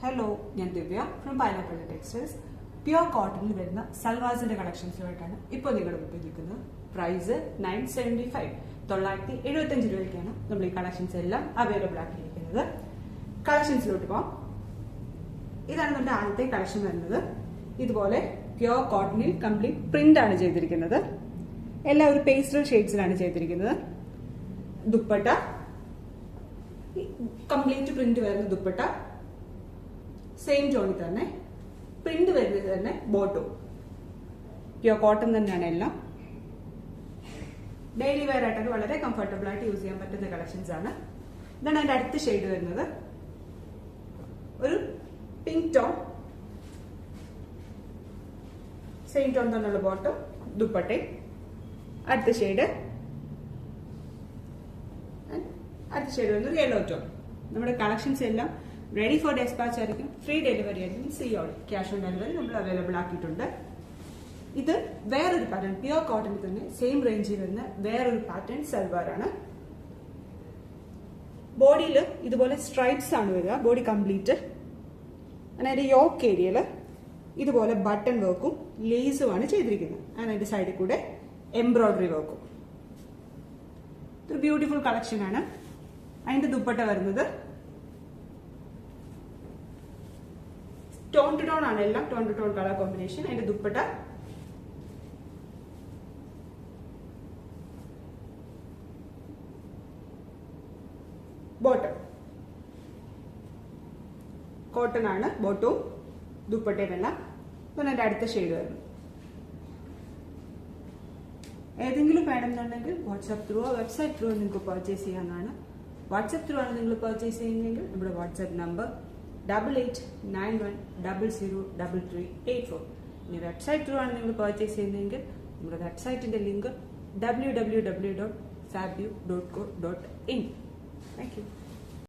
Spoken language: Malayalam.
ഹലോ, ഞാൻ ദിവ്യ ഫ്രം പൈനാപ്പിൾ ടെക്സ്റ്റൈൽസ്. പ്യുവർ കോട്ടണിൽ വരുന്ന സൽവാസിന്റെ കളക്ഷൻസുമായിട്ടാണ് ഇപ്പോൾ നിങ്ങളുടെ മുമ്പിൽ നിൽക്കുന്നത്. പ്രൈസ് 975 975 രൂപയ്ക്കാണ് നമ്മൾ ഈ കളക്ഷൻസ് എല്ലാം അവൈലബിൾ ആക്കിയിരിക്കുന്നത്. കളക്ഷൻസിലോട്ട് പോകാം. ഇതാണ് നമ്മുടെ ആദ്യത്തെ കളക്ഷൻ വരുന്നത്. ഇതുപോലെ പ്യുവർ കോട്ടണിൽ കംപ്ലീറ്റ് പ്രിന്റ് ആണ് ചെയ്തിരിക്കുന്നത്. എല്ലാം ഒരു പേസ്റ്റൽ ഷെയ്ഡ്സിലാണ് ചെയ്തിരിക്കുന്നത്. ദുപ്പട്ട കംപ്ലീറ്റ് പ്രിന്റ് വരുന്ന ദുപ്പട്ട, സെയിം ടോണിൽ തന്നെ പ്രിന്റ് വരുന്നത് തന്നെ ബോട്ടം. പ്യുവർ കോട്ടൺ തന്നെയാണ് എല്ലാം. ഡെയിലി വെയർ ആയിട്ടൊക്കെ വളരെ കംഫർട്ടബിൾ ആയിട്ട് യൂസ് ചെയ്യാൻ പറ്റുന്ന കളക്ഷൻസ് ആണ്. ഇതാണ് അതിന്റെ അടുത്ത ഷെയ്ഡ് വരുന്നത്. ഒരു പിങ്ക് ടോൺ, സെയിം ടോൺ തന്നെയുള്ള ബോട്ടം, ദുപ്പട്ടയും. അടുത്ത ഷെയ്ഡ് വരുന്നത് യെല്ലോ ടോൺ. നമ്മുടെ കളക്ഷൻസ് എല്ലാം റെഡി ഫോർ ഡെസ്പാച്ച് ആയിരിക്കും. ഫ്രീ ഡെലിവറി ആയിരിക്കും. CO ക്യാഷ് ഓൺ ഡെലിവറി നമ്മൾ അവൈലബിൾ ആക്കിയിട്ടുണ്ട്. ഇത് വേറൊരു പാറ്റേൺ, പ്യുവർ കോട്ടൺ തന്നെ സെയിം റേഞ്ചിൽ വരുന്ന വേറൊരു പാറ്റേൺ സൽവാർ ആണ്. ബോഡിയിൽ ഇതുപോലെ സ്ട്രൈപ്സ് ആണ് വരിക, ബോഡി കംപ്ലീറ്റ്. അതിന്റെ യോക്ക് ഏരിയയിൽ ഇതുപോലെ ബട്ടൺ വർക്കും ലേസുമാണ് ചെയ്തിരിക്കുന്നത്. അതിന്റെ സൈഡിൽ കൂടെ എംബ്രോയിഡറി വർക്കും. ഇതൊരു ബ്യൂട്ടിഫുൾ കളക്ഷൻ ആണ്. അതിന്റെ ദുപ്പട്ട വരുന്നത് ടോൺ ടു ടോൺ ആണ്, എല്ലാം tone to tone colour combination. അതിന്റെ ദുപ്പട്ട ബോട്ടം കോട്ടൺ ആണ്, ബോട്ടവും ദുപ്പട്ടയും എല്ലാം. ഇതാണ് അതിന്റെ അടുത്ത ഷെയ്ഡ് വരുന്നത്. ഏതെങ്കിലും വേണമെന്നുണ്ടെങ്കിൽ വാട്സ്ആപ്പ് ത്രൂ വെബ്സൈറ്റ് ത്രൂ നിങ്ങൾക്ക് പർച്ചേസ് ചെയ്യാവുന്നതാണ്. വാട്സ്ആപ്പ് ത്രൂ ആണ് നിങ്ങൾ പർച്ചേസ് ചെയ്യുന്നതെങ്കിൽ നമ്മുടെ വാട്സ്ആപ്പ് നമ്പർ 8891003384. ഇനി വെബ്സൈറ്റ് ത്രൂ ആണ് നിങ്ങൾ പർച്ചേസ് ചെയ്യുന്നതെങ്കിൽ നമ്മുടെ വെബ്സൈറ്റിന്റെ ലിങ്ക് www.fabio.co.in. Thank you.